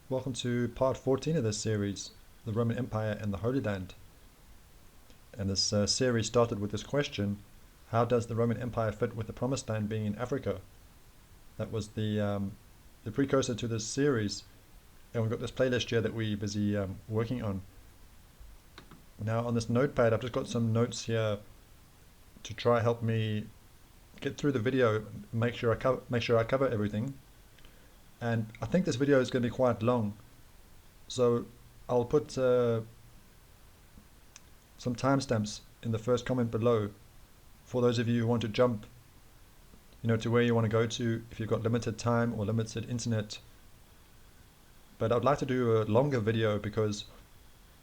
Welcome to part 14 of this series, the Roman Empire and the Holy Land. And this series started with this question: how does the Roman Empire fit with the Promised Land being in Africa? That was the precursor to this series, and we've got this playlist here that we're busy working on. Now on this notepad, I've just got some notes here to try help me get through the video, make sure I cover everything. And I think this video is going to be quite long, so I'll put some timestamps in the first comment below for those of you who want to jump, to where you want to go to if you've got limited time or limited internet. But I'd like to do a longer video because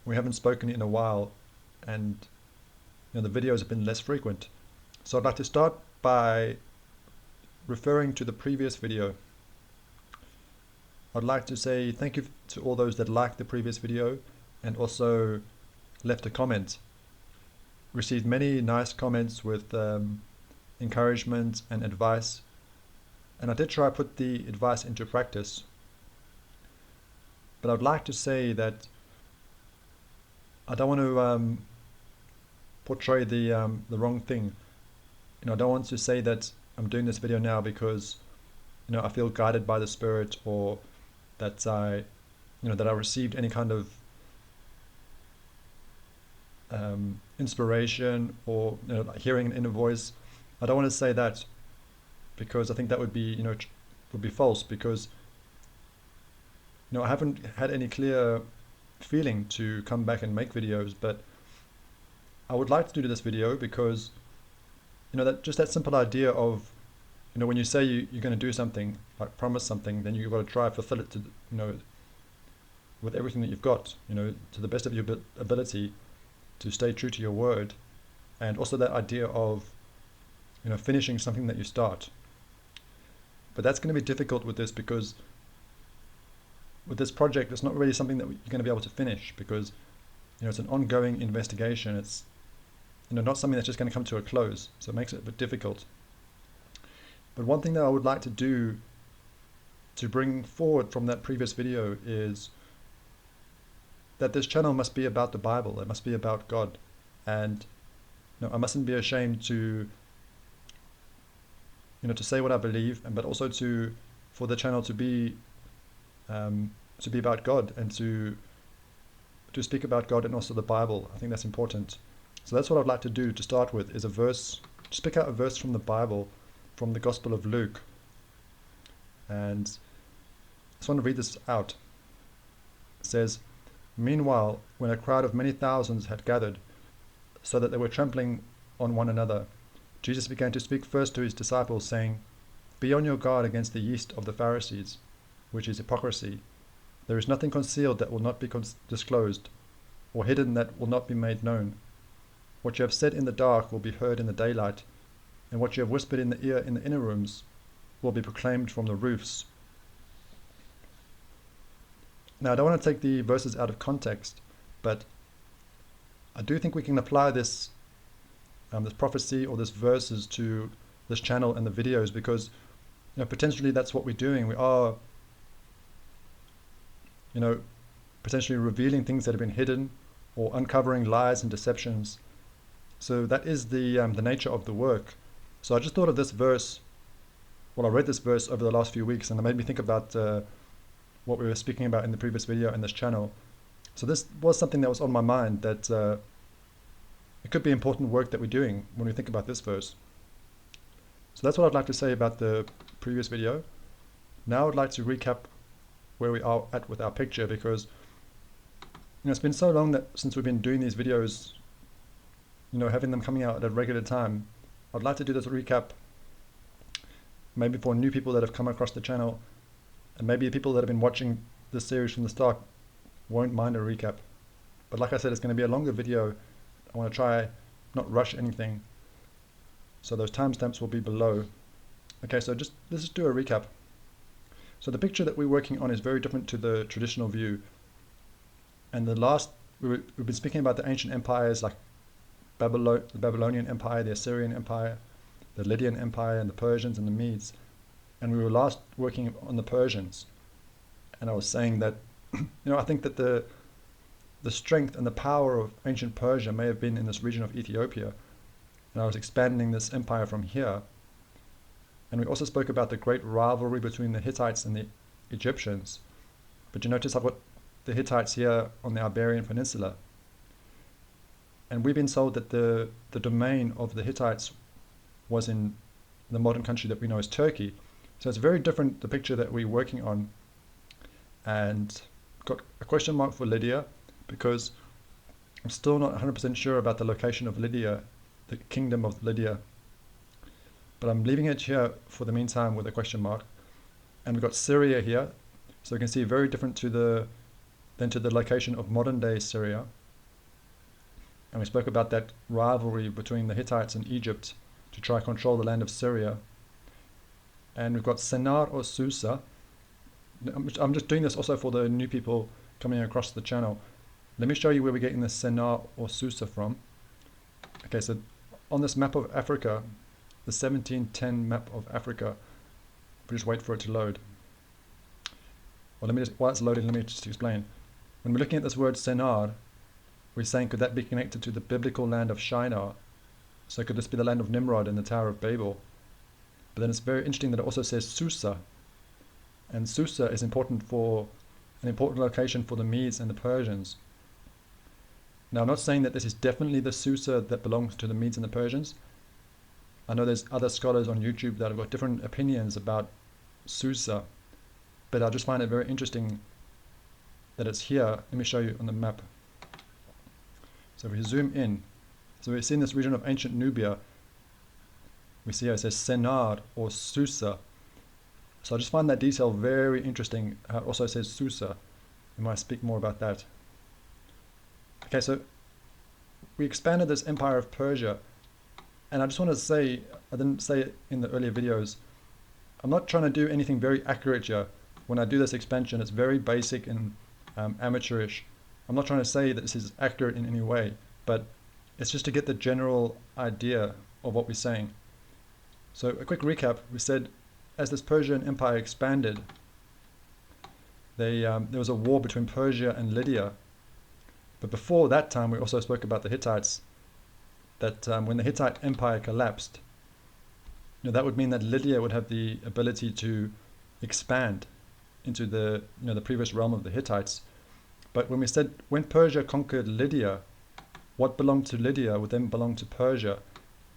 we haven't spoken in a while, and the videos have been less frequent. So I'd like to start by referring to the previous video. I'd like to say thank you to all those that liked the previous video and also left a comment. Received many nice comments with encouragement and advice, and I did try to put the advice into practice. But I'd like to say that I don't want to portray the wrong thing. I don't want to say that I'm doing this video now because I feel guided by the Spirit, or that I received any kind of inspiration, or hearing an inner voice. I don't want to say that because I think that would be false, because I haven't had any clear feeling to come back and make videos. But I would like to do this video because that simple idea of when you say you're going to do something, like promise something, then you've got to try to fulfill it to with everything that you've got, to the best of your ability, to stay true to your word. And also that idea of finishing something that you start. But that's going to be difficult with this, because with this project it's not really something that you're going to be able to finish, because it's an ongoing investigation. It's not something that's just going to come to a close, so it makes it a bit difficult. But one thing that I would like to do to bring forward from that previous video is that this channel must be about the Bible. It must be about God. And I mustn't be ashamed to to say what I believe, but also for the channel to be about God, and to speak about God and also the Bible. I think that's important. So that's what I'd like to do to start with, is a verse. Just pick out a verse from the Bible, from the Gospel of Luke. And I just want to read this out. It says, "Meanwhile, when a crowd of many thousands had gathered, so that they were trampling on one another, Jesus began to speak first to his disciples, saying, 'Be on your guard against the yeast of the Pharisees, which is hypocrisy. There is nothing concealed that will not be disclosed, or hidden that will not be made known. What you have said in the dark will be heard in the daylight, and what you have whispered in the ear in the inner rooms will be proclaimed from the roofs.'" Now, I don't want to take the verses out of context, but I do think we can apply this prophecy or this verses to this channel and the videos, because potentially that's what we're doing. We are potentially revealing things that have been hidden, or uncovering lies and deceptions. So that is the nature of the work. So I just thought of this verse. Well, I read this verse over the last few weeks, and it made me think about what we were speaking about in the previous video in this channel. So this was something that was on my mind, that it could be important work that we're doing when we think about this verse. So that's what I'd like to say about the previous video. Now I'd like to recap where we are at with our picture, because it's been so long since we've been doing these videos, having them coming out at a regular time. I'd like to do this recap, maybe for new people that have come across the channel, and maybe people that have been watching this series from the start won't mind a recap. But like I said, it's going to be a longer video. I want to try not rush anything, so those timestamps will be below. Okay, so let's just do a recap. So the picture that we're working on is very different to the traditional view. And we've been speaking about the ancient empires, like the Babylonian Empire, the Assyrian Empire, the Lydian Empire, and the Persians and the Medes. And we were last working on the Persians. And I was saying that I think that the strength and the power of ancient Persia may have been in this region of Ethiopia, and I was expanding this empire from here. And we also spoke about the great rivalry between the Hittites and the Egyptians. But you notice I've got the Hittites here on the Iberian Peninsula. And we've been told that the domain of the Hittites was in the modern country that we know as Turkey. So it's very different, the picture that we're working on. And got a question mark for Lydia, because I'm still not 100% sure about the location of Lydia, the kingdom of Lydia. But I'm leaving it here for the meantime with a question mark. And we've got Syria here. So you can see very different to the location of modern day Syria. And we spoke about that rivalry between the Hittites and Egypt to try to control the land of Syria. And we've got Sennar or Susa. I'm just doing this also for the new people coming across the channel. Let me show you where we're getting the Sennar or Susa from. Okay, so on this map of Africa, the 1710 map of Africa, we just wait for it to load. Well, while it's loading, let me just explain. When we're looking at this word Sennar, we're saying, could that be connected to the biblical land of Shinar? So could this be the land of Nimrod and the Tower of Babel? But then it's very interesting that it also says Susa. And Susa is an important location for the Medes and the Persians. Now, I'm not saying that this is definitely the Susa that belongs to the Medes and the Persians. I know there's other scholars on YouTube that have got different opinions about Susa, but I just find it very interesting that it's here. Let me show you on the map. So if we zoom in, so we're seeing this region of ancient Nubia. We see how it says Sennar or Susa. So I just find that detail very interesting. It also says Susa. We might speak more about that. Okay, so we expanded this empire of Persia, and I just want to say, I didn't say it in the earlier videos, I'm not trying to do anything very accurate here. When I do this expansion, it's very basic and amateurish. I'm not trying to say that this is accurate in any way, but it's just to get the general idea of what we're saying. So a quick recap, we said as this Persian empire expanded, there was a war between Persia and Lydia. But before that time, we also spoke about the Hittites, that when the Hittite empire collapsed, that would mean that Lydia would have the ability to expand into the previous realm of the Hittites. But when we said when Persia conquered Lydia, what belonged to Lydia would then belong to Persia,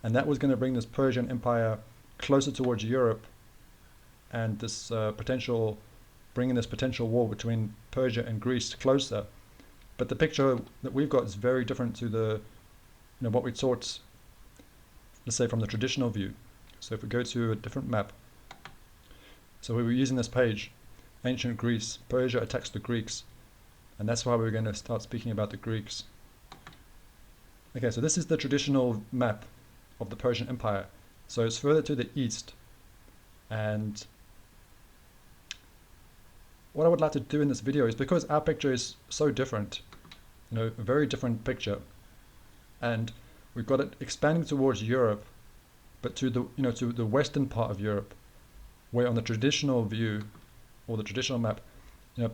and that was going to bring this Persian empire closer towards Europe, and this bringing this potential war between Persia and Greece closer. But the picture that we've got is very different to the what we taught, let's say, from the traditional view. So if we go to a different map, so we were using this page, ancient Greece, Persia attacks the Greeks, and that's why we're going to start speaking about the Greeks. Okay, so this is the traditional map of the Persian Empire. So it's further to the east, and what I would like to do in this video is, because our picture is so different, a very different picture, and we've got it expanding towards Europe, but to the western part of Europe, where on the traditional view or the traditional map,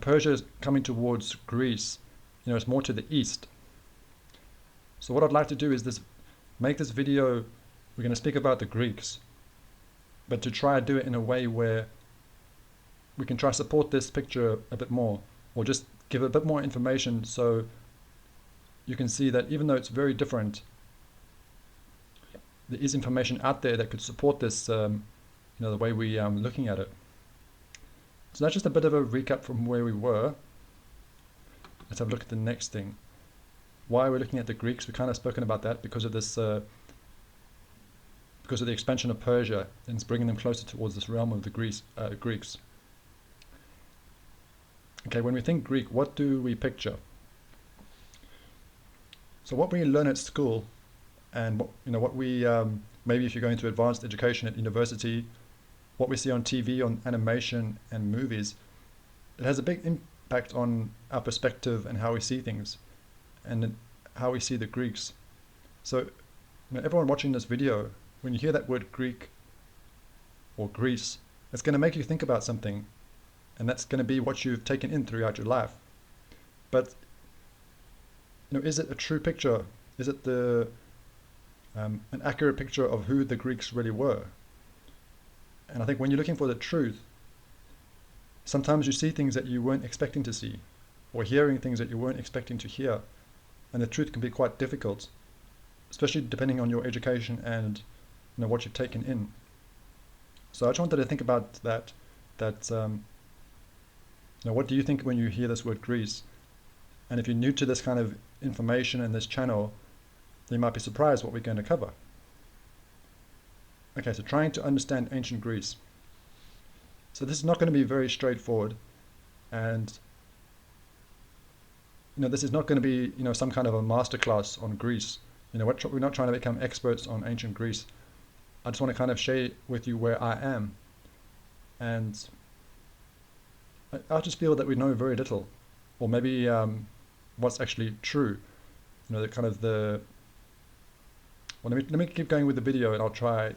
Persia is coming towards Greece. It's more to the east. So what I'd like to do is make this video. We're going to speak about the Greeks, but to try to do it in a way where we can try to support this picture a bit more, or just give a bit more information, so you can see that even though it's very different, there is information out there that could support this, the way we looking at it. So that's just a bit of a recap from where we were. Let's have a look at the next thing. Why we're looking at the Greeks, we've kind of spoken about that because of this, because of the expansion of Persia, and it's bringing them closer towards this realm of the Greeks. Okay, when we think Greek, what do we picture? So what we learn at school, and what we maybe if you're going to advanced education at university, what we see on TV, on animation and movies, it has a big impact on our perspective and how we see things, and how we see the Greeks. So everyone watching this video, when you hear that word Greek or Greece, it's going to make you think about something, and that's going to be what you've taken in throughout your life. But is it a true picture? Is it an accurate picture of who the Greeks really were? And I think when you're looking for the truth, sometimes you see things that you weren't expecting to see, or hearing things that you weren't expecting to hear, and the truth can be quite difficult, especially depending on your education and what you've taken in. So I just wanted to think about that. What do you think when you hear this word Greece? And if you're new to this kind of information in this channel, then you might be surprised what we're going to cover. Okay, so trying to understand ancient Greece. So this is not going to be very straightforward, and this is not going to be some kind of a masterclass on Greece. We're not trying to become experts on ancient Greece. I just want to kind of share with you where I am, and I just feel that we know very little, or maybe what's actually true. The kind of the. Well, let me keep going with the video, and I'll try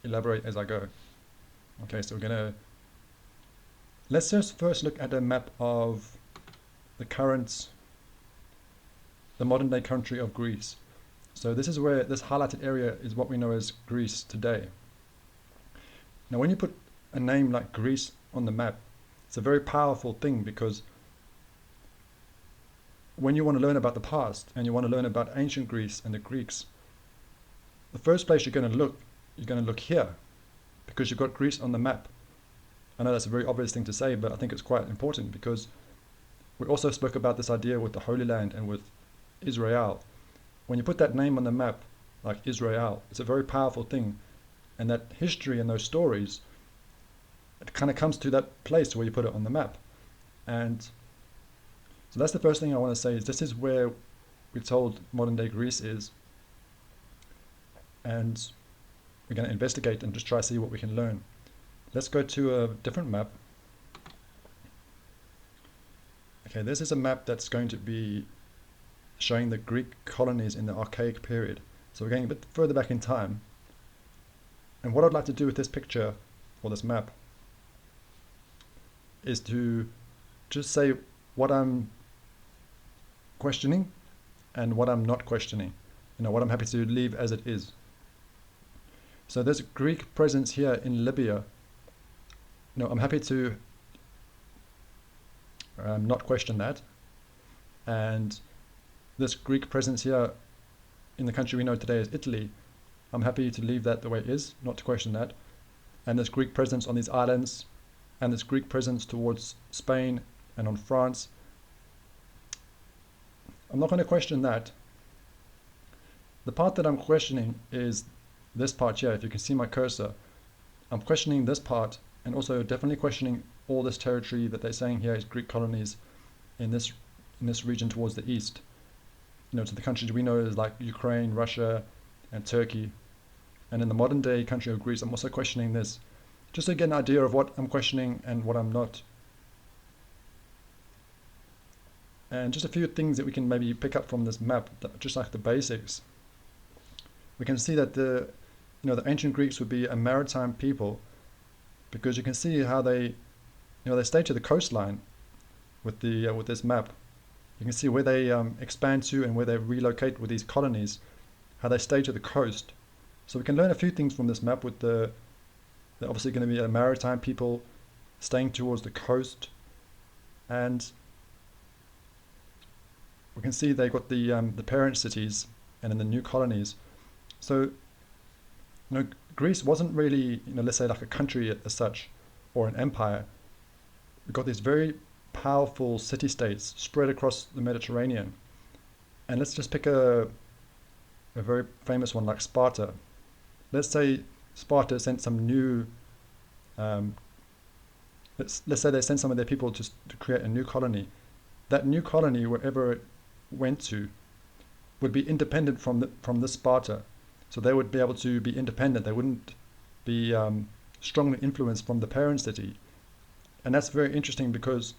elaborate as I go. Okay, so let's just first look at a map of the modern day country of Greece. So this is where this highlighted area is what we know as Greece today. Now when you put a name like Greece on the map, it's a very powerful thing, because when you want to learn about the past and you want to learn about ancient Greece and the Greeks, the first place you're going to look here, because you've got Greece on the map. I know that's a very obvious thing to say, but I think it's quite important, because we also spoke about this idea with the Holy Land and with Israel. When you put that name on the map, like Israel, it's a very powerful thing. And that history and those stories, it kind of comes to that place where you put it on the map. And so that's the first thing I want to say, is this is where we're told modern day Greece is. And we're going to investigate and just try to see what we can learn. Let's go to a different map. Okay, this is a map that's going to be showing the Greek colonies in the archaic period. So we're going a bit further back in time. And what I'd like to do with this picture, or this map, is to just say what I'm questioning and what I'm not questioning. What I'm happy to leave as it is. So there's a Greek presence here in Libya. I'm happy to not question that. And this Greek presence here in the country we know today as Italy, I'm happy to leave that the way it is, not to question that. And this Greek presence on these islands, and this Greek presence towards Spain and on France, I'm not going to question that. The part that I'm questioning is this part here. If you can see my cursor, I'm questioning this part, and also definitely questioning all this territory that they're saying here is Greek colonies in this region towards the east. To the countries we know as like Ukraine, Russia, and Turkey. And in the modern day country of Greece, I'm also questioning this, just to get an idea of what I'm questioning and what I'm not. And just a few things that we can maybe pick up from this map, just like the basics. We can see that the ancient Greeks would be a maritime people, because you can see how they stay to the coastline with this map. You can see where they expand to and where they relocate with these colonies, how they stay to the coast. So we can learn a few things from this map, with they're obviously going to be a maritime people staying towards the coast, and we can see they've got the parent cities and then the new colonies. So Greece wasn't really let's say like a country as such, or an empire. We've got these very powerful city-states spread across the Mediterranean. And let's just pick a very famous one like Sparta. Let's say Sparta sent some new, let's say they sent some of their people to create a new colony. That new colony, wherever it went to, would be independent from this Sparta. So they would be able to be independent. They wouldn't be strongly influenced from the parent city. And that's very interesting, because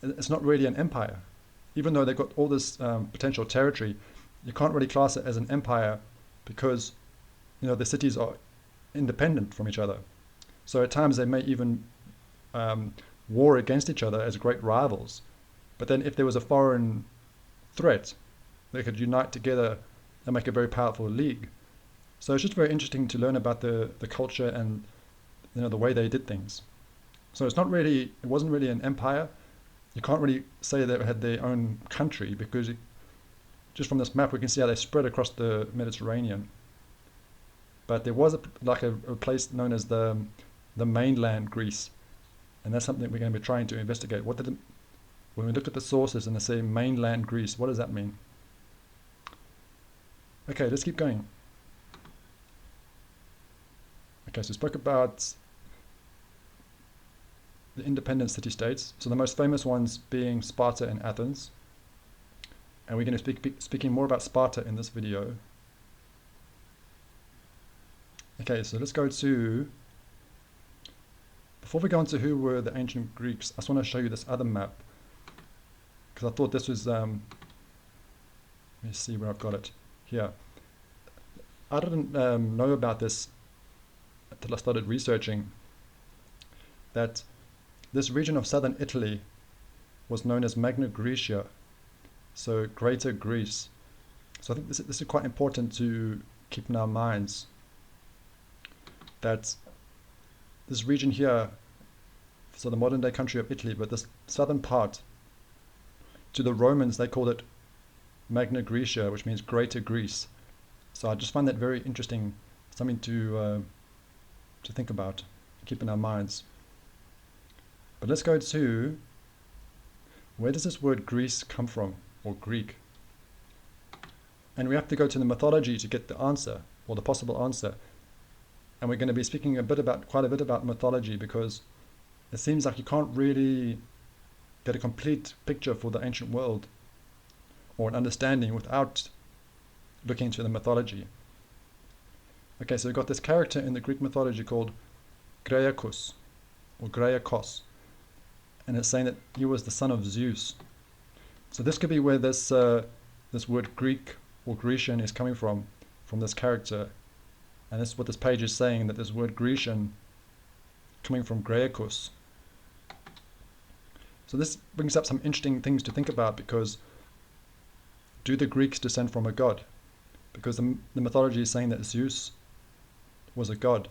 it's not really an empire. Even though they've got all this potential territory, you can't really class it as an empire, because the cities are independent from each other. So at times they may even war against each other as great rivals. But then if there was a foreign threat, they could unite together and make a very powerful league. So it's just very interesting to learn about the culture and the way they did things. So it wasn't really an empire. You can't really say they had their own country because just from this map we can see how they spread across the Mediterranean. But there was a place known as the mainland Greece, and that's something we're going to be trying to investigate. When we look at the sources and they say mainland Greece, what does that mean? Okay, let's keep going. Okay, so we spoke about the independent city-states. So the most famous ones being Sparta and Athens. And we're going to be speaking more about Sparta in this video. Okay, so let's go to... Before we go into who were the ancient Greeks, I just want to show you this other map. Because I thought this was... let me see where I've got it. Here. I didn't know about this until I started researching that this region of southern Italy was known as Magna Grecia, so Greater Greece. So I think this is quite important to keep in our minds, that this region here, so the modern day country of Italy, but this southern part, to the Romans they called it Magna Grecia, which means Greater Greece. So I just find that very interesting, something to think about, keep in our minds. But let's go to, where does this word Greece come from, or Greek? And we have to go to the mythology to get the answer, or the possible answer. And we're going to be speaking quite a bit about mythology, because it seems like you can't really get a complete picture for the ancient world, or an understanding, without looking into the mythology. Okay, so we've got this character in the Greek mythology called Graecus, or Graekos, and it's saying that he was the son of Zeus. So this could be where this word Greek or Grecian is coming from this character. And this is what this page is saying, that this word Grecian coming from Graecus. So this brings up some interesting things to think about, because do the Greeks descend from a god? Because the mythology is saying that Zeus was a god.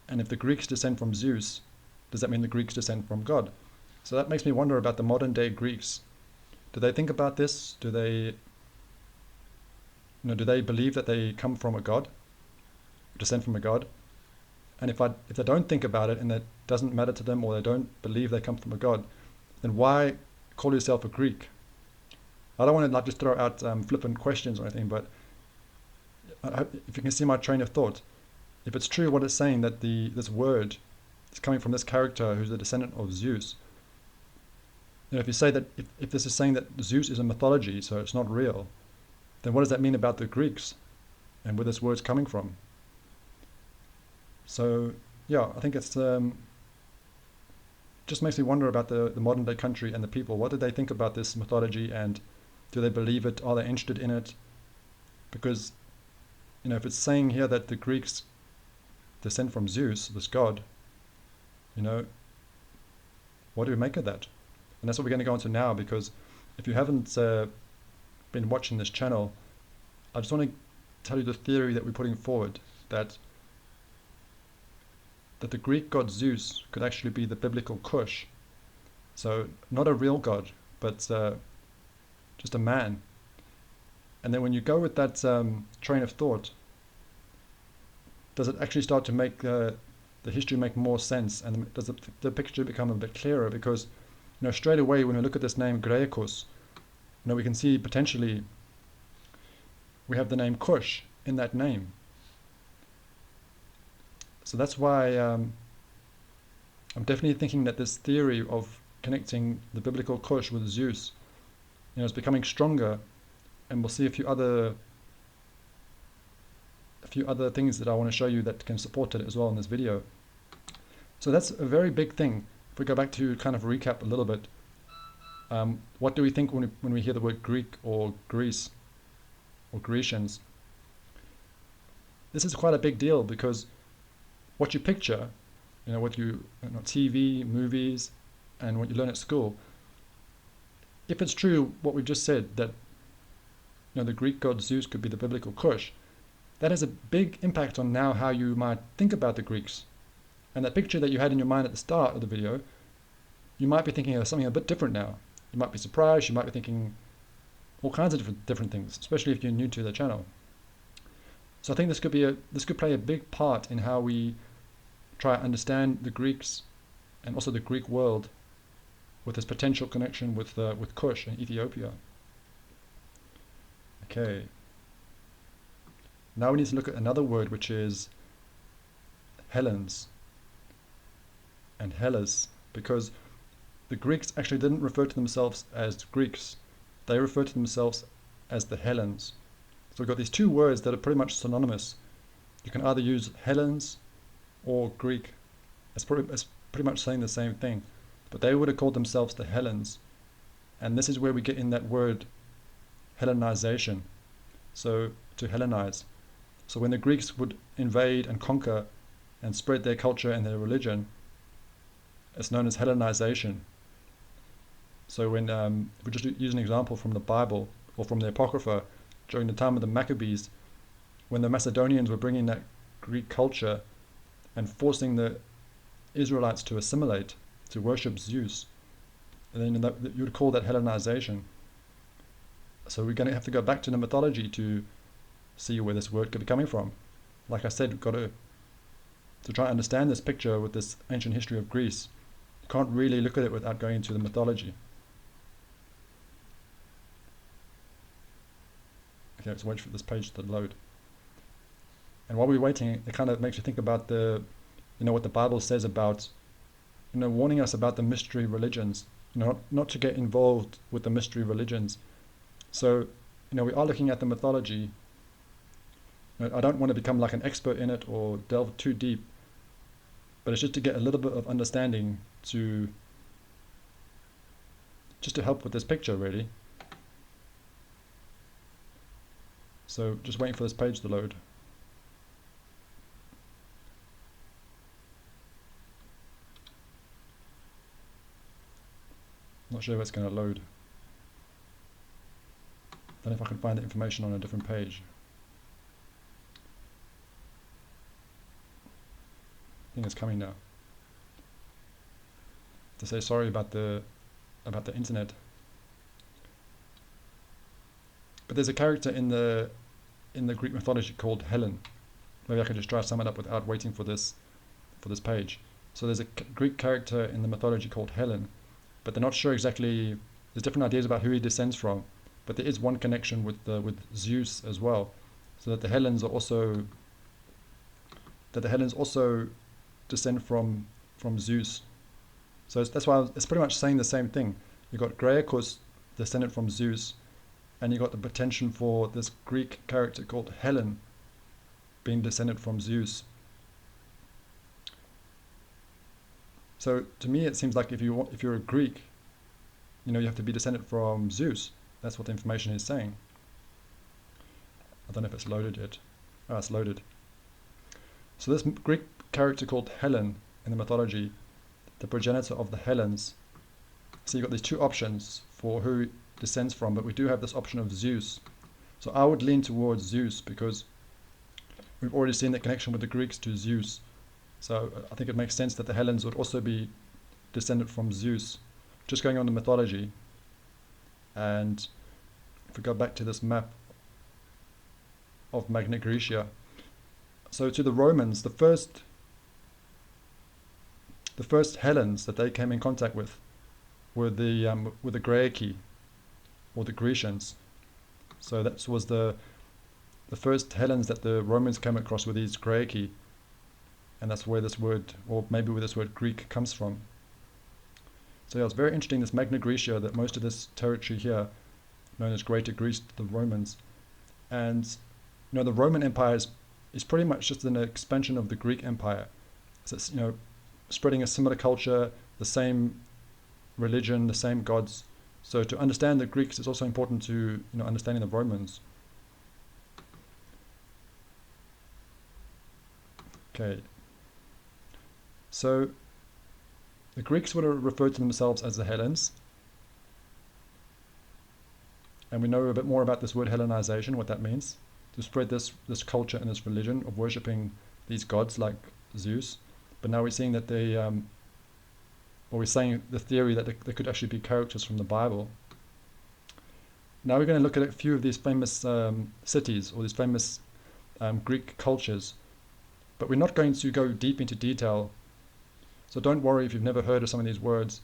And if the Greeks descend from Zeus, does that mean the Greeks descend from God? So that makes me wonder about the modern day Greeks. Do they think about this? Do they believe that they come from a god, descend from a god? And if they don't think about it and that doesn't matter to them, or they don't believe they come from a god, then why call yourself a Greek? I don't want to just throw out flippant questions or anything, but if you can see my train of thought, if it's true what it's saying, that this word is coming from this character who's a descendant of Zeus, if you say that if this is saying that Zeus is a mythology, so it's not real, then what does that mean about the Greeks and where this word's coming from? So yeah, I think it's just makes me wonder about the modern day country and the people. What do they think about this mythology, and do they believe it? Are they interested in it? Because if it's saying here that the Greeks descend from Zeus, this god, what do we make of that? And that's what we're going to go into now, because if you haven't been watching this channel, I just want to tell you the theory that we're putting forward, that the Greek god Zeus could actually be the biblical Cush. So not a real god, but just a man. And then when you go with that train of thought, does it actually start to make the history make more sense, and does the picture become a bit clearer? Because straight away when we look at this name Graecus, we can see potentially we have the name Cush in that name. So that's why I'm definitely thinking that this theory of connecting the biblical Cush with Zeus, is becoming stronger, and we'll see a few other things that I want to show you that can support it as well in this video. So that's a very big thing. If we go back to kind of recap a little bit, what do we think when we hear the word Greek or Greece or Grecians? This is quite a big deal, because what you picture, what you TV, movies, and what you learn at school, if it's true what we've just said, that the Greek god Zeus could be the biblical Cush, that has a big impact on now how you might think about the Greeks. And that picture that you had in your mind at the start of the video, you might be thinking of something a bit different now. You might be surprised, you might be thinking all kinds of different things, especially if you're new to the channel. So I think this could play a big part in how we try to understand the Greeks and also the Greek world with this potential connection with Kush and Ethiopia. Okay. Now we need to look at another word, which is Hellenes and Hellas, because the Greeks actually didn't refer to themselves as Greeks. They refer to themselves as the Hellenes. So we've got these two words that are pretty much synonymous. You can either use Hellenes or Greek. It's pretty much saying the same thing. But they would have called themselves the Hellenes. And this is where we get in that word Hellenization. So to Hellenize. So when the Greeks would invade and conquer and spread their culture and their religion, it's known as Hellenization. So when if we just use an example from the Bible or from the Apocrypha, during the time of the Maccabees, when the Macedonians were bringing that Greek culture and forcing the Israelites to assimilate, to worship Zeus, and then you would call that Hellenization. So we're going to have to go back to the mythology to see where this word could be coming from. Like I said, we've got to try and understand this picture with this ancient history of Greece. You can't really look at it without going into the mythology. Okay, let's wait for this page to load. And while we're waiting, it kind of makes you think about what the Bible says about, warning us about the mystery religions, not to get involved with the mystery religions. So, we are looking at the mythology. I don't want to become like an expert in it or delve too deep, but it's just to get a little bit of understanding just to help with this picture, really. So just waiting for this page to load. Not sure if it's going to load. Don't know if I can find the information on a different page. I think it's coming now. To say sorry about the internet. But there's a character in the Greek mythology called Helen. Maybe I could just try to sum it up without waiting for this page. So there's a Greek character in the mythology called Helen, but they're not sure exactly. There's different ideas about who he descends from, but there is one connection with Zeus as well. So that the Hellenes also descend from Zeus. So that's why it's pretty much saying the same thing. You've got Graecus descended from Zeus, and you got the potential for this Greek character called Helen being descended from Zeus. So to me it seems like if you're a Greek, you have to be descended from Zeus. That's what the information is saying. I don't know if it's loaded yet. Oh, it's loaded. So this Greek character called Helen in the mythology, the progenitor of the Hellenes. So you've got these two options for who descends from, but we do have this option of Zeus. So I would lean towards Zeus because we've already seen that connection with the Greeks to Zeus. So I think it makes sense that the Hellenes would also be descended from Zeus. Just going on the mythology, and if we go back to this map of Magna Grecia, so to the Romans, the first Hellenes that they came in contact with were the Graeci, or the Grecians. So that was the first Hellenes that the Romans came across with these Graeci, and that's where this word, or maybe where this word Greek comes from. So yeah, it's very interesting, this Magna Grecia, that most of this territory here, known as Greater Greece to the Romans, and the Roman Empire is pretty much just an expansion of the Greek Empire. So it's spreading a similar culture, the same religion, the same gods. So to understand the Greeks, it's also important to understanding the Romans. Okay. So the Greeks would have referred to themselves as the Hellenes, and we know a bit more about this word Hellenization, what that means, to spread this culture and this religion of worshipping these gods like Zeus. But now we're seeing that we're saying the theory that they could actually be characters from the Bible. Now we're going to look at a few of these famous cities or these famous Greek cultures, but we're not going to go deep into detail. So don't worry if you've never heard of some of these words.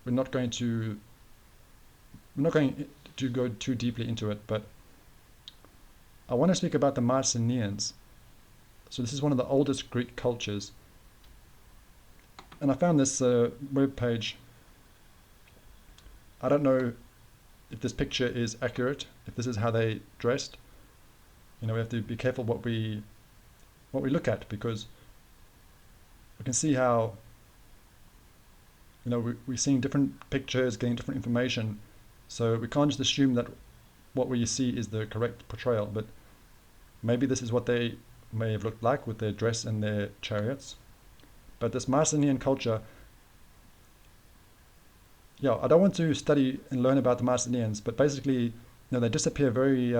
We're not going to go too deeply into it, but I want to speak about the Mycenaeans. So this is one of the oldest Greek cultures. And I found this web page. I don't know if this picture is accurate, if this is how they dressed. We have to be careful what we look at, because we can see how we're seeing different pictures, getting different information. So we can't just assume that what we see is the correct portrayal, but maybe this is what they may have looked like with their dress and their chariots. But this Mycenaean culture, I don't want to study and learn about the Mycenaeans, but basically, they disappear very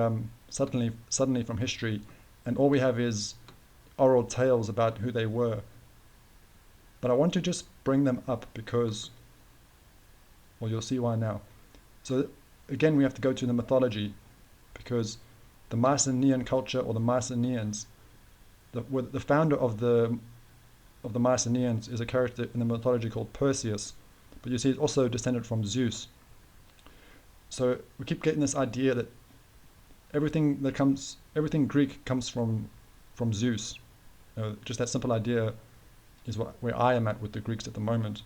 suddenly from history, and all we have is oral tales about who they were. But I want to just bring them up because, well, you'll see why now. So again, we have to go to the mythology, because the Mycenaean culture, or the Mycenaeans, the founder of the Mycenaeans is a character in the mythology called Perseus, but you see it's also descended from Zeus. So we keep getting this idea that everything Greek comes from Zeus. Just that simple idea is where I am at with the Greeks at the moment.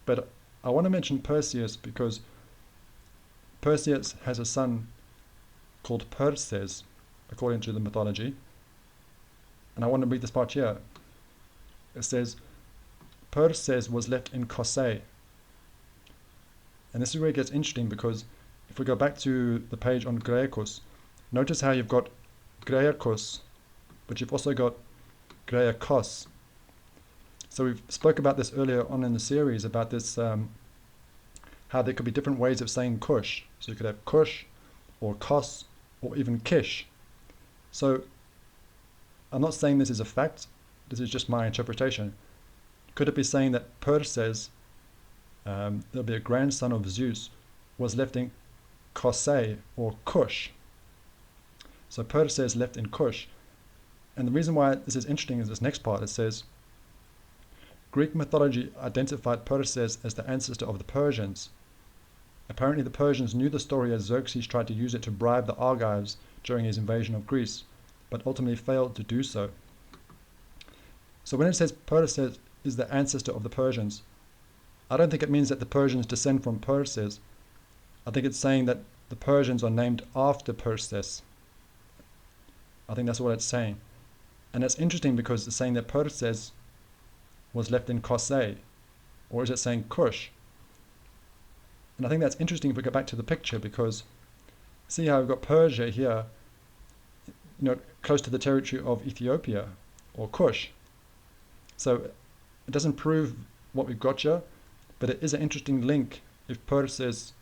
But I want to mention Perseus because Perseus has a son called Perses, according to the mythology. And I want to read this part here. It says, Perses was left in Kossae. And this is where it gets interesting, because if we go back to the page on Graecus, notice how you've got Graecus, but you've also got Graecos. So we've spoke about this earlier on in the series, about this, how there could be different ways of saying Kush. So you could have Kush, or Kos, or even Kish. So I'm not saying this is a fact, this is just my interpretation. Could it be saying that Perses, there'll be a grandson of Zeus, was left in Kossae, or Kush? So Perses left in Kush. And the reason why this is interesting is this next part. It says, Greek mythology identified Perses as the ancestor of the Persians. Apparently the Persians knew the story, as Xerxes tried to use it to bribe the Argives during his invasion of Greece, but ultimately failed to do so. So when it says Perses is the ancestor of the Persians, I don't think it means that the Persians descend from Perses. I think it's saying that the Persians are named after Perses. I think that's what it's saying. And it's interesting because it's saying that Perses was left in Kossae, or is it saying Kush? And I think that's interesting if we go back to the picture, because see how we've got Persia here, close to the territory of Ethiopia, or Kush. So it doesn't prove what we've got here, but it is an interesting link if Perses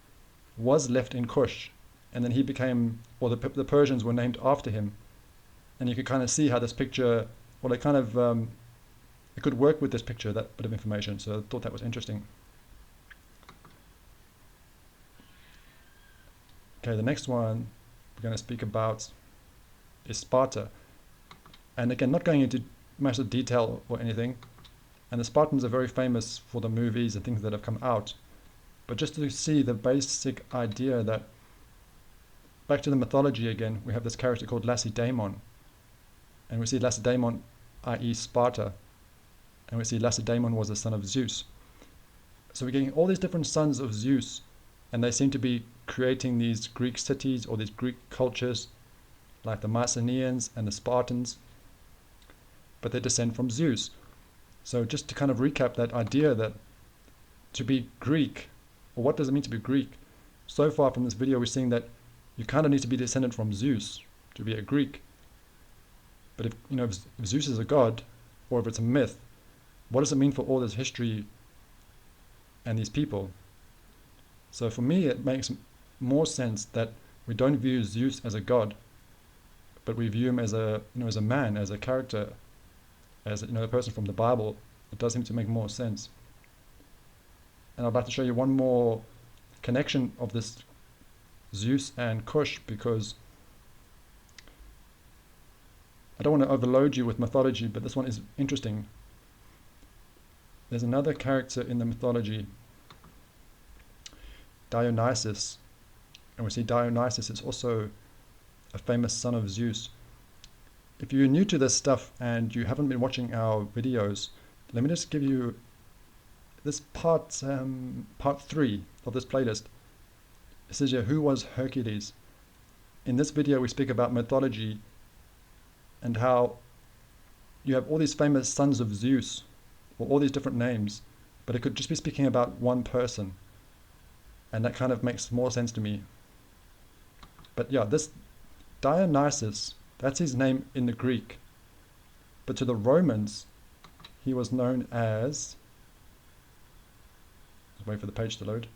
was left in Kush, and then he became, or the Persians were named after him. And you can kind of see how this picture, well, it kind of, it could work with this picture, that bit of information. So I thought that was interesting. Okay, the next one we're going to speak about is Sparta. And again, not going into massive detail or anything. And the Spartans are very famous for the movies and things that have come out. But just to see the basic idea that, back to the mythology again, we have this character called Lacedaemon. And we see Lacedaemon, i.e. Sparta. And we see Lacedaemon was the son of Zeus. So we're getting all these different sons of Zeus, and they seem to be creating these Greek cities or these Greek cultures, like the Mycenaeans and the Spartans, but they descend from Zeus. So just to kind of recap that idea that to be Greek, or what does it mean to be Greek? So far from this video, we're seeing that you kind of need to be descendant from Zeus to be a Greek. But if Zeus is a god, or if it's a myth, what does it mean for all this history and these people? So for me, it makes more sense that we don't view Zeus as a god, but we view him as a as a man, as a character, as a person from the Bible. It does seem to make more sense. And I'd like to show you one more connection of this Zeus and Cush, because I don't want to overload you with mythology, but this one is interesting. There's another character in the mythology, Dionysus, and we see Dionysus is also a famous son of Zeus. If you're new to this stuff and you haven't been watching our videos, let me just give you this part 3 of this playlist. It says here, who was Hercules? In this video we speak about mythology and how you have all these famous sons of Zeus, or all these different names, but it could just be speaking about one person, and that kind of makes more sense to me. But yeah, this Dionysus, that's his name in the Greek, but to the Romans he was known as, let's wait for the page to load,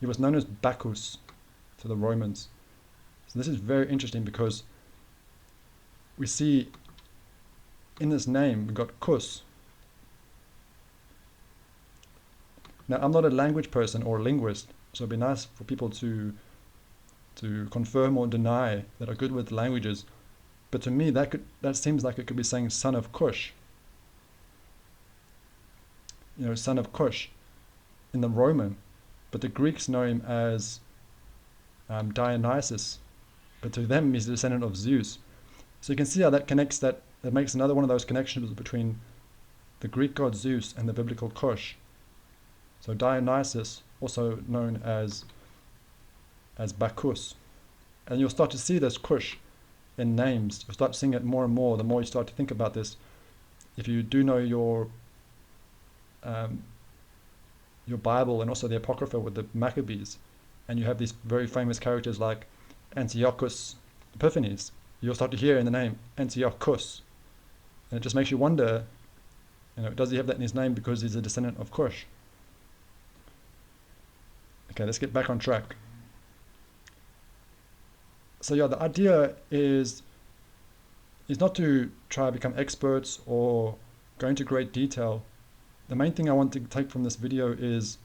he was known as Bacchus to the Romans. So this is very interesting, because we see in this name we've got Kus. Now, I'm not a language person or a linguist, so it'd be nice for people to confirm or deny that are good with languages. But to me, that seems like it could be saying son of Cush. Son of Cush in the Roman, but the Greeks know him as Dionysus, but to them he's a descendant of Zeus. So you can see how that connects, that makes another one of those connections between the Greek god Zeus and the biblical Cush. So Dionysus, also known as Bacchus. And you'll start to see this Cush in names. You'll start seeing it more and more the more you start to think about this. If you do know your Bible and also the Apocrypha with the Maccabees, and you have these very famous characters like Antiochus Epiphanes, you'll start to hear in the name Antiochus. And it just makes you wonder, does he have that in his name because he's a descendant of Cush? Okay, let's get back on track. So yeah, the idea is not to try to become experts or go into great detail. The main thing I want to take from this video is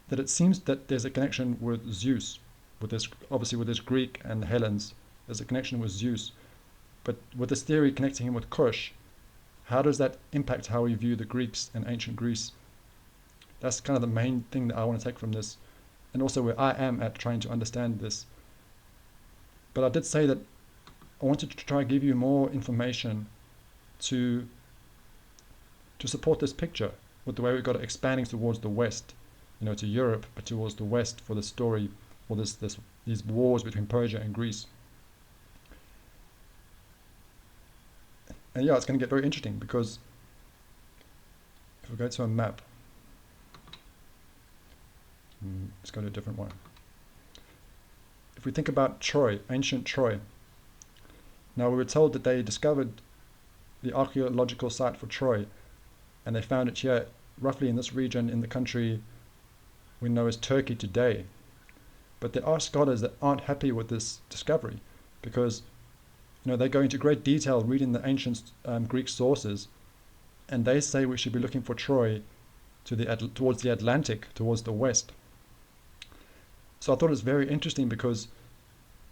that it seems that there's a connection with Zeus, obviously with this Greek and the Hellenes. There's a connection with Zeus, but with this theory connecting him with Cush, how does that impact how we view the Greeks and ancient Greece? That's kind of the main thing that I want to take from this, and also where I am at trying to understand this. But I did say that I wanted to try to give you more information to support this picture with the way we've got it expanding towards the west, to Europe, but towards the west for the story, or these wars between Persia and Greece. And yeah, it's going to get very interesting, because if we go to a map, let's go to a different one. If we think about Troy, ancient Troy, now we were told that they discovered the archaeological site for Troy, and they found it here, roughly in this region in the country we know as Turkey today. But there are scholars that aren't happy with this discovery, because they go into great detail reading the ancient Greek sources, and they say we should be looking for Troy towards the Atlantic, towards the west. So I thought it was very interesting, because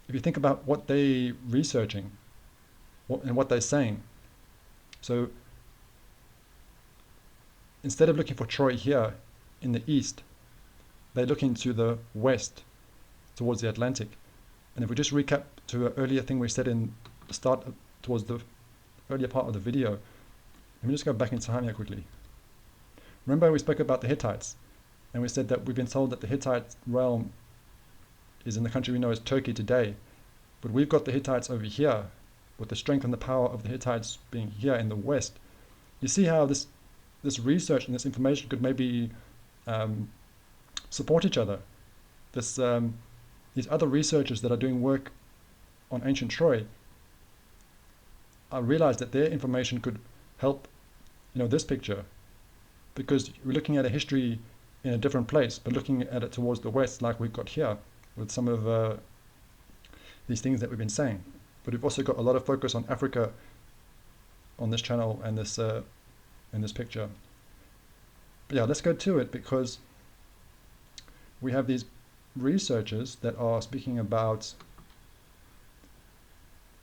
if you think about what they're researching and what they're saying, so instead of looking for Troy here in the east, they're looking to the west, towards the Atlantic. And if we just recap to an earlier thing we said in the start, towards the earlier part of the video, let me just go back in time here quickly. Remember we spoke about the Hittites, and we said that we've been told that the Hittite realm is in the country we know as Turkey today, but we've got the Hittites over here, with the strength and the power of the Hittites being here in the west. You see how this research and this information could maybe support each other. These other researchers that are doing work on ancient Troy, I realized that their information could help this picture, because we're looking at a history in a different place, but looking at it towards the west like we've got here. with some of these things that we've been saying. But we've also got a lot of focus on Africa on this channel and this in this picture. But yeah, let's go to it, because we have these researchers that are speaking about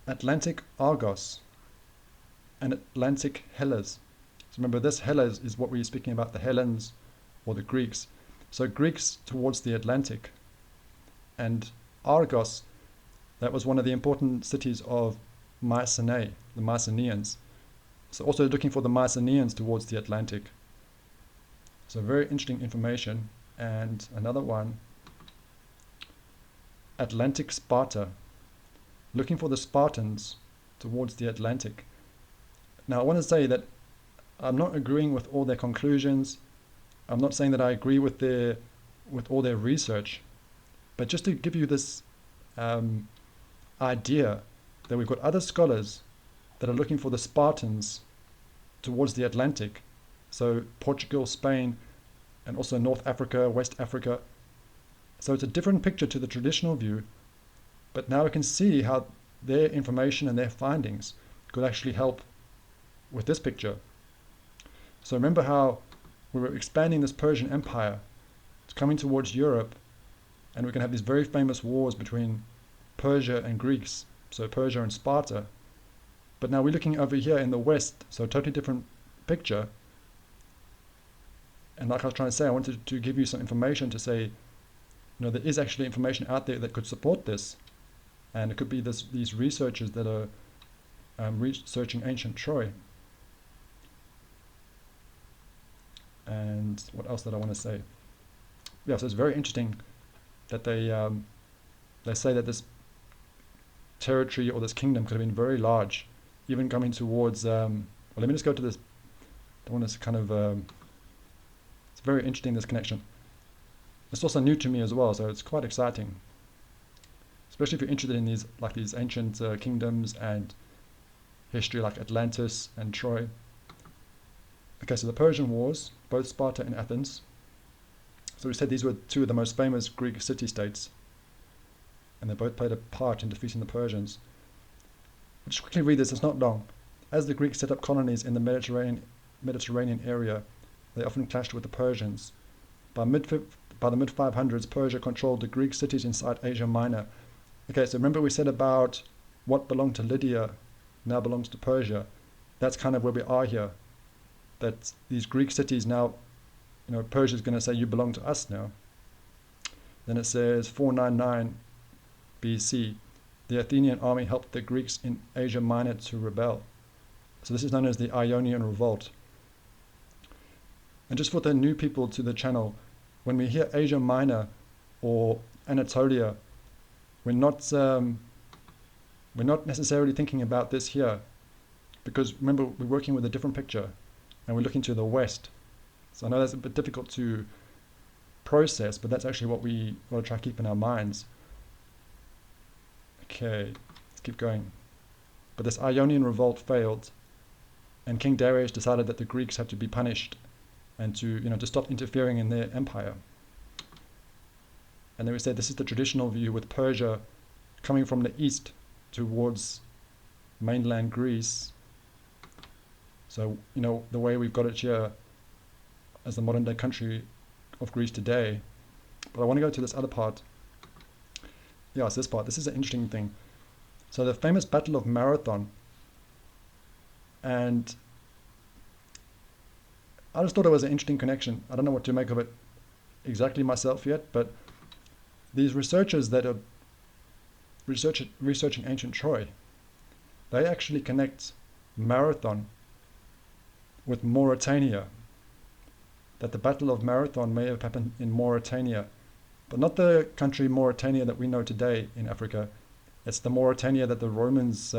Atlantic Argos and Atlantic Hellas. So remember, this Hellas is what we're speaking about, the Hellens or the Greeks. So Greeks towards the Atlantic, and Argos, that was one of the important cities of Mycenae, the Mycenaeans. So also looking for the Mycenaeans towards the Atlantic. So very interesting information. And another one, Atlantic Sparta, looking for the Spartans towards the Atlantic. Now I want to say that I'm not agreeing with all their conclusions. I'm not saying that I agree with all their research, but just to give you this idea that we've got other scholars that are looking for the Spartans towards the Atlantic. So Portugal, Spain, and also North Africa, West Africa. So it's a different picture to the traditional view, but now we can see how their information and their findings could actually help with this picture. So remember how we were expanding this Persian Empire. It's coming towards Europe, and we're going to have these very famous wars between Persia and Greeks, so Persia and Sparta. But now we're looking over here in the West, so a totally different picture. And like I was trying to say, I wanted to give you some information to say, there is actually information out there that could support this. And it could be these researchers that are researching ancient Troy. And what else did I want to say? Yeah, so it's very interesting that they say that this territory or this kingdom could have been very large, even coming towards. Well, let me just go to this. I want to kind of. It's very interesting, this connection. It's also new to me as well, so it's quite exciting, especially if you're interested in these ancient kingdoms and history, like Atlantis and Troy. Okay, so the Persian Wars, both Sparta and Athens. So we said these were two of the most famous Greek city-states, and they both played a part in defeating the Persians. I'll just quickly read this, it's not long. As the Greeks set up colonies in the Mediterranean area, they often clashed with the Persians. By the mid-500s, Persia controlled the Greek cities inside Asia Minor. Okay, so remember we said about what belonged to Lydia now belongs to Persia. That's kind of where we are here. That these Greek cities now, Persia is going to say, you belong to us now. Then it says 499 BC, the Athenian army helped the Greeks in Asia Minor to rebel. So this is known as the Ionian Revolt. And just for the new people to the channel, when we hear Asia Minor or Anatolia, we're not necessarily thinking about this here, because remember, we're working with a different picture and we're looking to the west. So I know that's a bit difficult to process, but that's actually what we want to try to keep in our minds. Okay, let's keep going. But this Ionian revolt failed, and King Darius decided that the Greeks had to be punished and to stop interfering in their empire. And then we said this is the traditional view, with Persia coming from the east towards mainland Greece. So, the way we've got it here as the modern day country of Greece today. But I want to go to this other part. Yeah, it's this part. This is an interesting thing. So the famous Battle of Marathon, and I just thought it was an interesting connection. I don't know what to make of it exactly myself yet, but these researchers that are researching ancient Troy, they actually connect Marathon with Mauritania, that the Battle of Marathon may have happened in Mauritania, but not the country Mauritania that we know today in Africa. It's the Mauritania that the Romans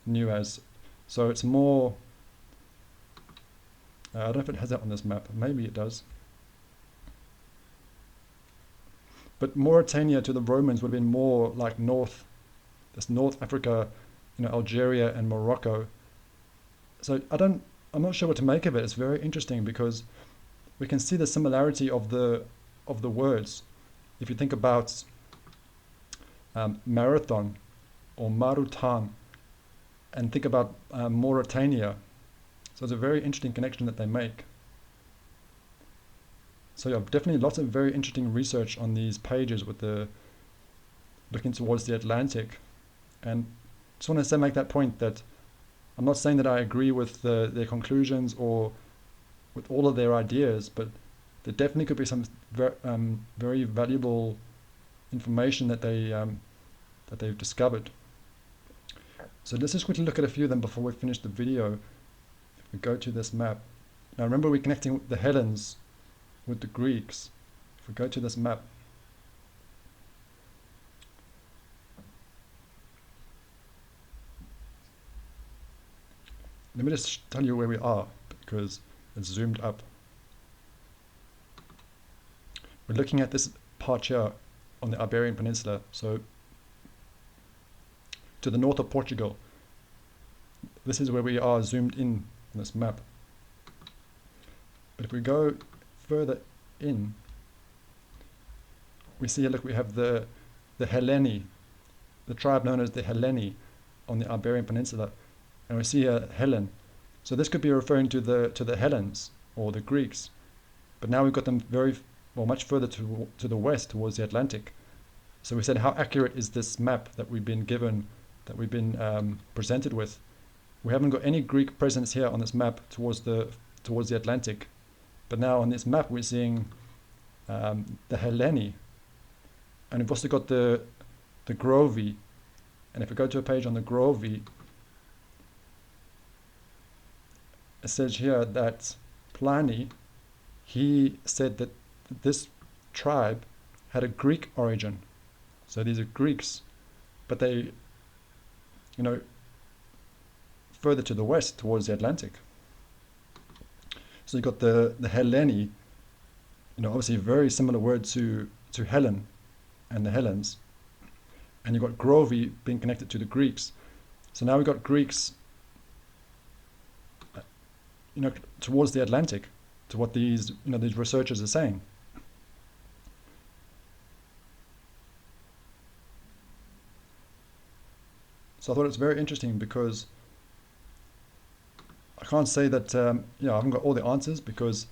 knew as. So it's more, I don't know if it has that on this map, maybe it does. But Mauritania to the Romans would have been more like North Africa, Algeria and Morocco. So I'm not sure what to make of it. It's very interesting because we can see the similarity of the words. If you think about Marathon or Marutan, and think about Mauritania. So it's a very interesting connection that they make. So yeah, definitely lots of very interesting research on these pages with the looking towards the Atlantic. And just want to say, make that point that I'm not saying that I agree with their conclusions or with all of their ideas, but there definitely could be some very valuable information that they've discovered. So let's just quickly look at a few of them before we finish the video. If we go to this map, now remember we're connecting the Hellens with the Greeks. If we go to this map, let me just tell you where we are because it's zoomed up. We're looking at this part here on the Iberian Peninsula, so to the north of Portugal. This is where we are zoomed in on this map. But if we go further in, we see, look, we have the Helleni, the tribe known as the Helleni on the Iberian Peninsula, and we see a Hellen. So this could be referring to the Hellens or the Greeks, but now we've got them much further to the west towards the Atlantic. So we said, how accurate is this map that we've been given, that we've been presented with? We haven't got any Greek presence here on this map towards the Atlantic, but now on this map we're seeing the Helleni, and we've also got the Grovi. And if we go to a page on the Grovi, it says here that Pliny, he said that this tribe had a Greek origin. So these are Greeks, but they, further to the west towards the Atlantic. So you've got the Helleni, obviously a very similar word to Helen and the Hellens. And you've got Grovi being connected to the Greeks. So now we've got Greeks, towards the Atlantic, to what these researchers are saying. So I thought it's very interesting because I can't say that I haven't got all the answers, because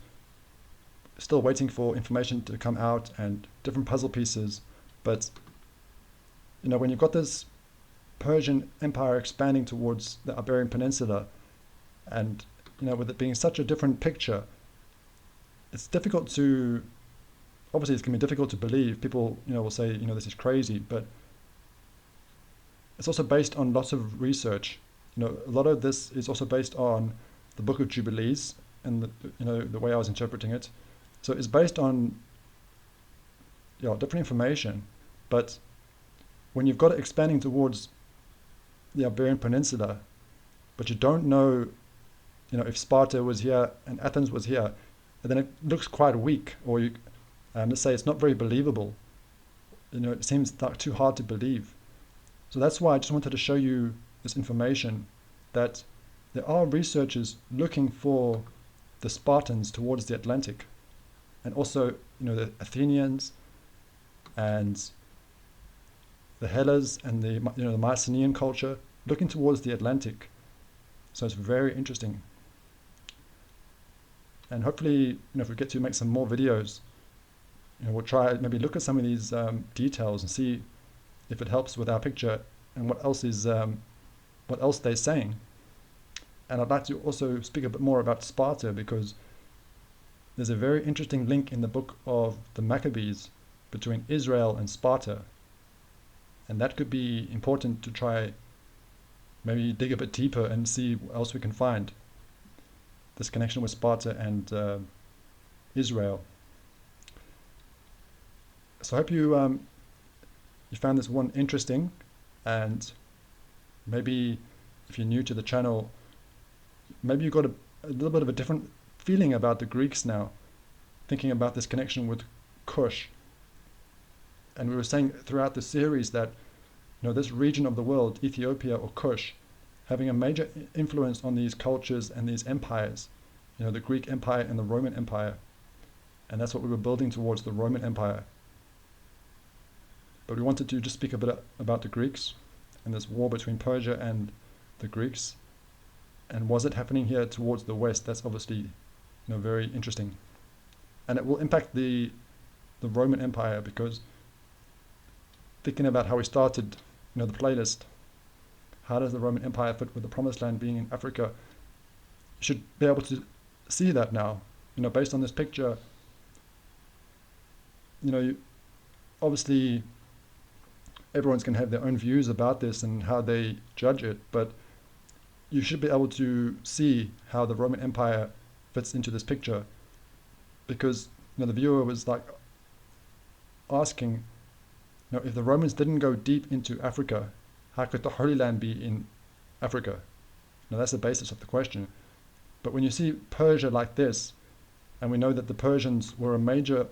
still waiting for information to come out and different puzzle pieces. But when you've got this Persian Empire expanding towards the Iberian Peninsula, and with it being such a different picture, it's difficult to, obviously it's going to be difficult to believe. People will say this is crazy, but it's also based on lots of research. A lot of this is also based on the Book of Jubilees and the way I was interpreting it. So it's based on different information, but when you've got it expanding towards the Iberian Peninsula, but you don't know, if Sparta was here and Athens was here, then it looks quite weak, or let's say it's not very believable. It seems like too hard to believe. So that's why I just wanted to show you this information, that there are researchers looking for the Spartans towards the Atlantic, and also the Athenians and the Hellas and the Mycenaean culture looking towards the Atlantic. So it's very interesting. And hopefully, if we get to make some more videos, we'll try maybe look at some of these details and see if it helps with our picture and what else they're saying. And I'd like to also speak a bit more about Sparta, because there's a very interesting link in the book of the Maccabees between Israel and Sparta, and that could be important to try maybe dig a bit deeper and see what else we can find, this connection with Sparta and Israel. So I hope you found this one interesting, and maybe if you're new to the channel, maybe you got a little bit of a different feeling about the Greeks now, thinking about this connection with Kush. And we were saying throughout the series that this region of the world, Ethiopia or Kush, having a major influence on these cultures and these empires, the Greek Empire and the Roman Empire. And that's what we were building towards, the Roman Empire. But we wanted to just speak a bit about the Greeks and this war between Persia and the Greeks. And was it happening here towards the west? That's obviously very interesting. And it will impact the Roman Empire, because thinking about how we started the playlist, how does the Roman Empire fit with the Promised Land being in Africa? You should be able to see that now. Based on this picture, obviously everyone's going to have their own views about this and how they judge it, but you should be able to see how the Roman Empire fits into this picture, because the viewer was like asking, if the Romans didn't go deep into Africa, how could the Holy Land be in Africa? Now that's the basis of the question. But when you see Persia like this, and we know that the Persians were a major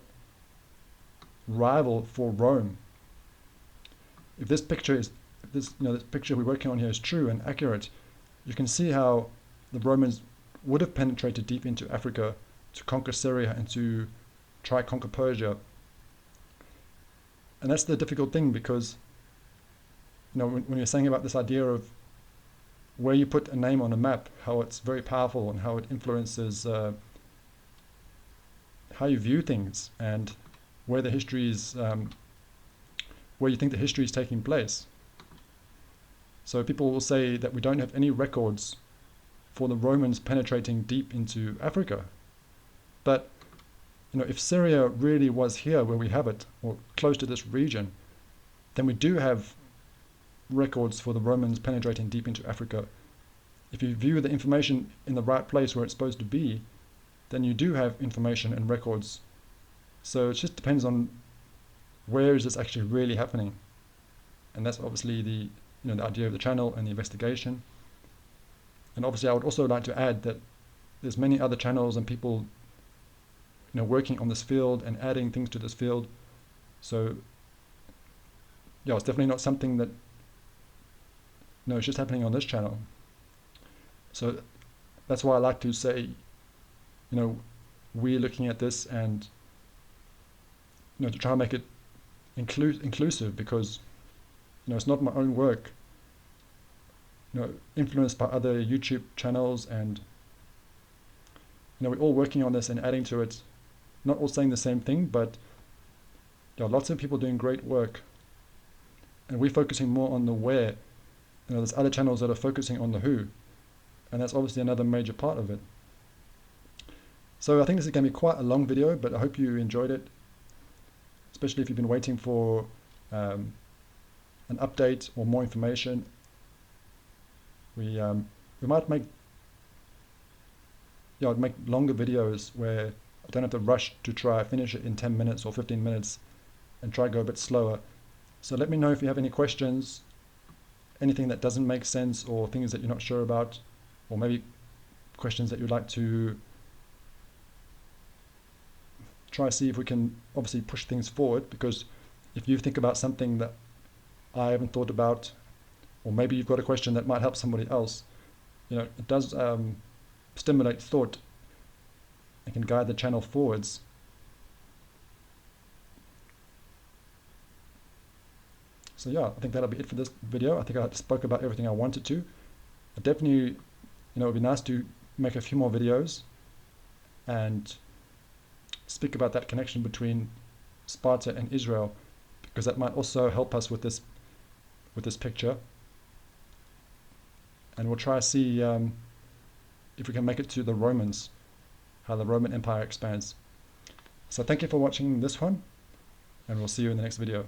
rival for Rome, if this picture this picture we're working on here is true and accurate, you can see how the Romans would have penetrated deep into Africa to conquer Syria and to try conquer Persia. And that's the difficult thing, because when you're saying about this idea of where you put a name on a map, how it's very powerful and how it influences how you view things and where the history is, where you think the history is taking place. So people will say that we don't have any records for the Romans penetrating deep into Africa. But if Syria really was here where we have it, or close to this region, then we do have records for the Romans penetrating deep into Africa. If you view the information in the right place where it's supposed to be, then you do have information and records. So it just depends on where is this actually really happening. And that's obviously the idea of the channel and the investigation. And obviously I would also like to add that there's many other channels and people working on this field and adding things to this field. So yeah, it's definitely not something that it's just happening on this channel. So that's why I like to say we're looking at this and to try and make it inclusive, because it's not my own work, influenced by other YouTube channels, and we're all working on this and adding to it, not all saying the same thing, but lots of people doing great work, and we're focusing more on the where. There's other channels that are focusing on the who, and that's obviously another major part of it. So I think this is going to be quite a long video, but I hope you enjoyed it, especially if you've been waiting for an update or more information. We might make longer videos where I don't have to rush to try finish it in 10 minutes or 15 minutes and try to go a bit slower. So let me know if you have any questions, anything that doesn't make sense, or things that you're not sure about, or maybe questions that you'd like to try to see if we can obviously push things forward. Because if you think about something that I haven't thought about, or maybe you've got a question that might help somebody else, it does stimulate thought and can guide the channel forwards. So yeah, I think that'll be it for this video. I think I spoke about everything I wanted to. I definitely, it would be nice to make a few more videos and speak about that connection between Sparta and Israel, because that might also help us with this picture. And we'll try to see if we can make it to the Romans, how the Roman Empire expands. So thank you for watching this one, and we'll see you in the next video.